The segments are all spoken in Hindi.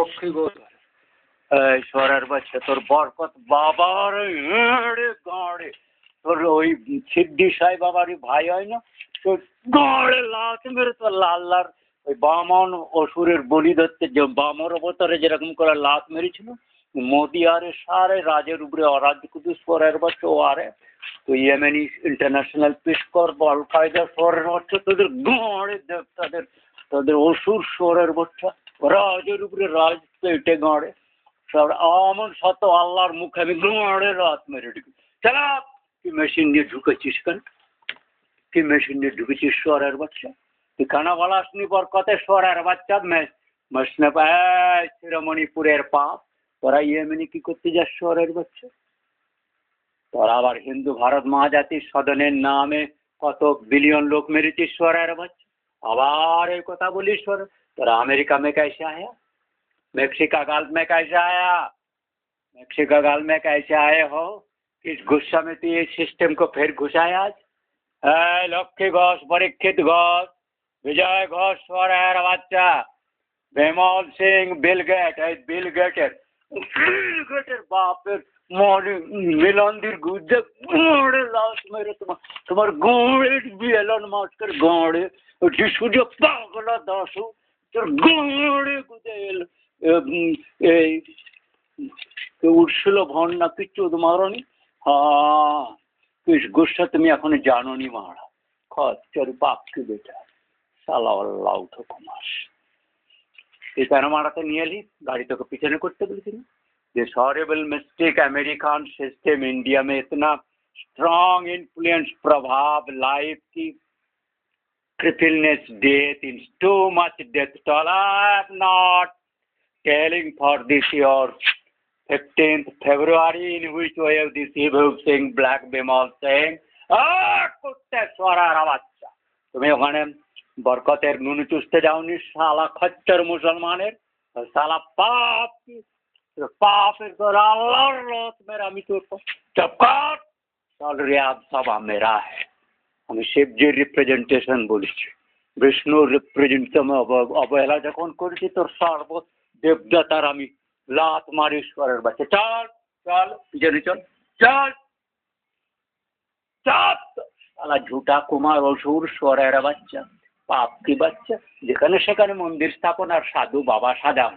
লক্ষ্মী গো ঈশ্বরের বাচ্চা তোর বরকত বাবার গাঁড়ে তোর ওই সিদ্ধি সাই বাবারই ভাই হয় না তোর গাঁড়ে লাত মেরে তোর লাল্লার ওই বামন অসুরের বলি ধরতে যে বামর অবতারে যেরকম করে লাত মেরেছিল মোদি আরে সারে রাজের উপরে অরাজ্য কুদুস করার বাচ্চা ও আরে তো ইয়েমেনি ইন্টারন্যাশনাল পিস কর আল কায়দা শহরের বাচ্চা তোদের গাঁড়ে দেব তাদের তাদের অসুর শহরের বাচ্চা রাজের উপরে রাজ পেটে গাঁড়ে আমন শত আল্লাহর মুখে আমি গাঁড়ে রাত মেরে ঢুকি চালা কি মেশিন নিয়ে ঢুকেছিস কেন কি মেশিন নিয়ে ঢুকেছিস শহরের বাচ্চা তুই খানা বলাসনি পর কত শহরের বাচ্চা মসনে শিরোমণিপুরের পাপ তোরা ইয়েমেনি কি করতে যাস শহরের বাচ্চা তোরা আবার হিন্দু ভারত মহাজাতির সদনের নামে কত বিলিয়ন লোক মেরেছিস শহরের বাচ্চা আবার এই কথা বলিস তোরা আমেরিকা में कैसे आया मेक्सिका गाल में कैसे आया मेक्सिका गाल में कैसे आए हो किस गुस्सा में तू ये सिस्टम को फिर घुसाया आज लक्ष्मी घोष परीक्षित घोष विजय घोष स्वरेर बाच्चा बेमल सिंह बिल गेटेर बापेर মনে মিলন্দির গুজে গোড়ে লাশ মেরে তোমার গোড়ে এলন মাস্কের গোড়ে সূর্য পাগলা দাসু তোর গোড়ে গুজে এই উঠছিল ভন না কিচ্ছু মারনি হ্যাঁ কিস গুসা তুমি এখন জানো নি মারা খচ্চর বাপকে বেটা সালা আল্লাহ উঠো কুমার এই কেন মারাতে নিয়ে এলি গাড়ি তোকে পিছনে করতে বলেছি না This horrible mistake American system India में इतना strong influence प्रभाव life की crippleness death in too much death toll I am not telling for this year 15th February in which we have this evil thing black Bimal saying कुत्ते स्वरारा बच्चा तुम्हें ওখানে বরকতের নুন চুষতে যাওনি শালা খচ্চর মুসলমানের শালা পাপ की पापের তোর আল্লাহর রত মেরা আমি তোর চপকাট চল রিয়াদ সভা মেরা है আমি শিবজির রিপ্রেজেন্টেশন বলেছি বিষ্ণুর রিপ্রেজেন্টেশন অবহেলা যখন করেছি তোর সর্ব দেবদাতার আমি লাত মারি ঈশ্বরের বাচ্চা চল চল পিছনে চল চল চাপ শালা ঝুটা কুমার অসুর স্বরের বাচ্চা পাপ কি বাচ্চা যেখানে সেখানে মন্দির স্থাপন আর সাধু বাবা সাজা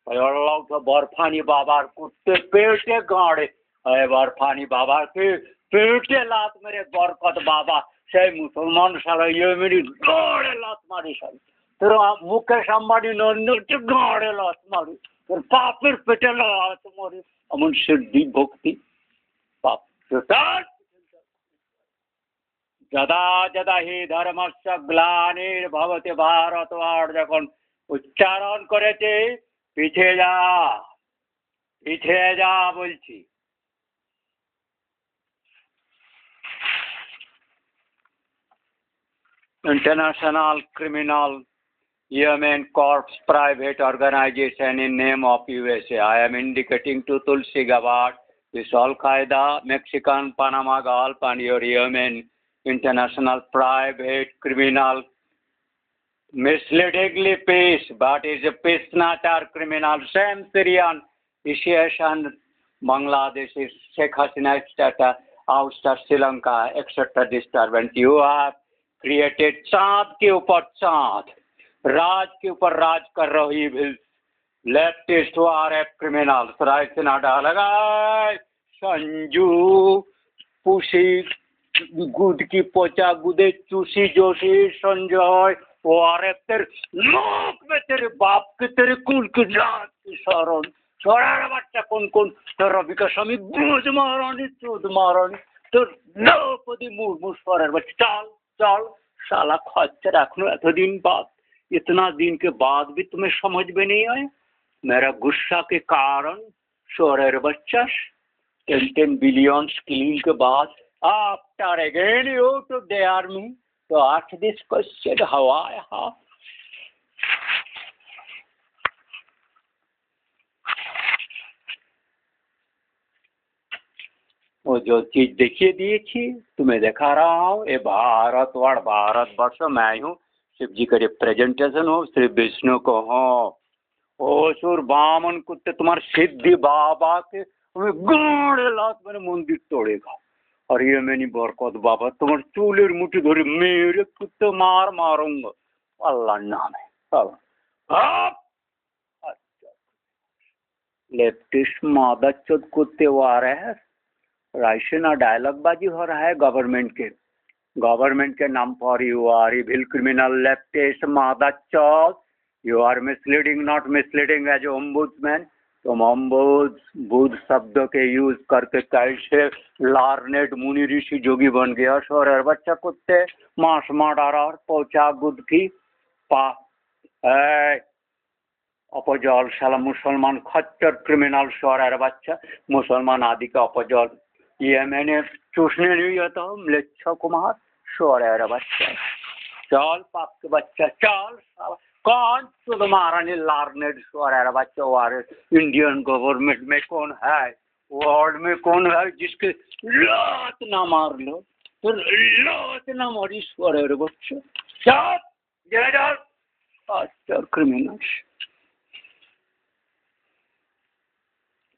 बर्फानी बाबार कुत्ते पेटे गाड़े बर्फानी बाबा के पेटे लात मेरे बरकत बाबा से मुसलमान सारा ये मेरी गाड़े लात मारी सारी तेरा मुकेश अंबानी नन्हे गाड़े लात मारी तेरे पापेर पेटे लात मारी अमन सिद्धि भक्ति पाप जदा जदा ही धर्मस्य ग्लानिर्भवति भारतवर्ष যখন উচ্চারণ করেছে পিছিয়ে যা বলছি International Criminal Yemen Corps private organization in name of USA. I am indicating to Tulsi Gabbard, this Al-Qaeda, Mexican, Panama Gulf and your Yemen International Private Criminal misleadingly peace, but is a peace not our criminal. Same Syrian initiation, Bangladesh is Sheikh Hasina Stata, ouster Sri Lanka, etc. disturbance. You have created चाँद के ऊपर चाँद, राज के ऊपर राज कर रही भी लेफ्टिस्ट आरएफ क्रिमिनल राइट से ना डालेगा संजू पुशी गुद की पोचा गुदे चूसी जोशी संजय आरएफ तेरे लोक में तेरे बाप के तेरे कुल की जात की शरण छोड़ा बच्चा कौन तेरा रवि का स्वामी गुज महारानी चौध महारानी तो नौपदी मुस्फर बच्चा चल साला खच्चर रखनो एत दिन बाद इतना दिन के बाद भी तुम्हें समझ में नहीं आया मेरा गुस्सा के कारण शोरेर बच्चा 10 बिलियन किलिंग के बाद after again you to dare me to ask this question how I have वो जो चीज देखिए दिए तुम्हें दिखा रहा हूँ ये भारतवर्ष मैं हूँ शिव जी का रिप्रेजेंटेशन हो श्री विष्णु को हो অসুর বামন করতে তোমার সিদ্ধি বাবাকে তুমি গাঁড়ে লাত মেরে মন্দির তোড়ে খাও। আর ये मैंने बरकत बाबा তোমার চুলের মুঠি ধরে মেরে কুত্তে मार मारूंगा अल्लाह नाम है। लेफ्टिस्ट मादरचोद कुत्ते वो आ रहे हैं, राइशना डायलॉग बाजी हो रहा है गवर्नमेंट के नाम पर। You are evil criminal leftist मादरचोद, you are misleading not misleading as ombudsman. तुम बुद्ध शब्द के यूज करके कैसे लार्नेट मुनि ऋषि जोगी बन गया? शोरेर बच्चा कुत्ते मास मार्डरर पोचा गुद की पा अपजल शाला मुसलमान खच्चर क्रिमिनल शोरेर बच्चा मुसलमान आदि का अपजल ये मैंने चूसने नहीं आता म्लेच्छ कुमार शोरेर बच्चा। चल पाप के बच्चा चल साला। कौन तुम्हारा ने लार्नेट शोरेर बच्चा? वार इंडियन गवर्नमेंट में कौन है, वर्ल्ड में कौन है जिसके लात ना मार लो? तो लात ना मारी शोरेर बच्चा। चल गेट आउट खच्चर क्रिमिनल्स।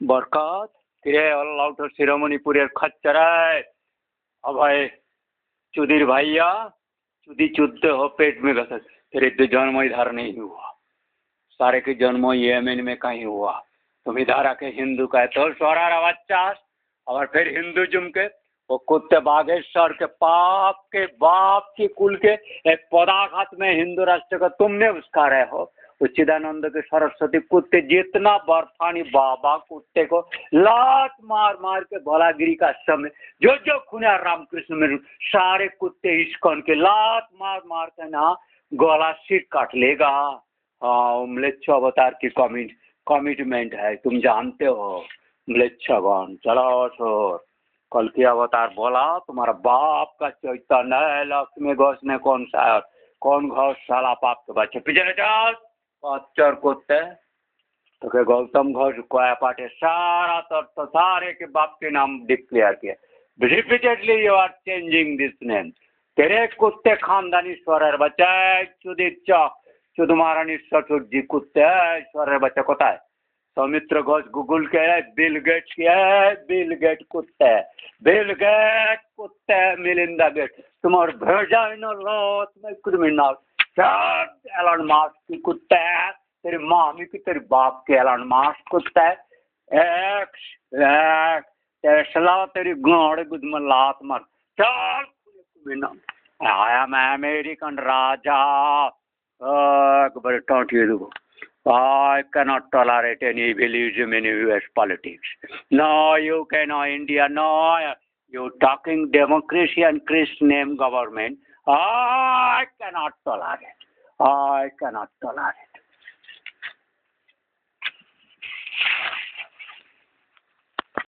बरकत किरे अल्लाउट शिरोमणिपुर खच्चर है। अब भाई चुदीर भैया चुदी चुदते हो पेट में घसत, तेरे तो जन्म इधर नहीं हुआ, सारे के जन्म येमेन में कहीं हुआ। तुम इधर आके हिंदू कहते हो शोरारा बच्चा। और फिर हिंदुज्म के वो कुत्ते बागेश्वर के पाप के बाप की कुल के एक पदाघात में हिंदू राष्ट्र का तुमने उसका रहे हो। उच्चिदानंद के सरस्वती कुत्ते जितना बर्फानी बाबा कुत्ते को लात मार मार के भलागिरी का समय जो खुना रामकृष्ण में सारे कुत्ते इस्कॉन के लात मार मार के ना गला सीट काट लेगा। हाँ म्लेच्छ अवतार की कमिटमेंट है, तुम जानते हो म्लेच्छगण। चलो छोर कल की अवतार बोला तुम्हारा बाप का चैतन्य है। लक्ष्मी घोष ने कौन सा है? कौन घोष साला पाप के बच्चे पीछे चल पच्चर कुत्ते। तो के गौतम घोष कोया पाटे सारा तो सारे के बाप के नाम डिक्लेयर किया। Repeatedly you are changing this name. तेरे कुत्ते खानदानी ईश्वरेर बच्चा चुदिर चुद महारानी सचुर्जी कुत्ते ईश्वरेर बच्चा कोथा है? सौमित्र घोष गूगल के है, बिल गेट्स के है, बिल गेट कुत्ते मिलिंदा गेट तुम्हारे भेजा इन लॉस में क्रिमिनल। एलन मास्क की कुत्ते है, तेरी मामी की तेरी बाप के एलन मास्क कुत्ते टेस्ला तेरी गाड़ गुद में लात मार। चल आई एम अमेरिकन राजा टोंटी दो। I cannot tolerate any evilism in US politics. No, you cannot, India, no. You talking democracy and Christian name government. I cannot tolerate.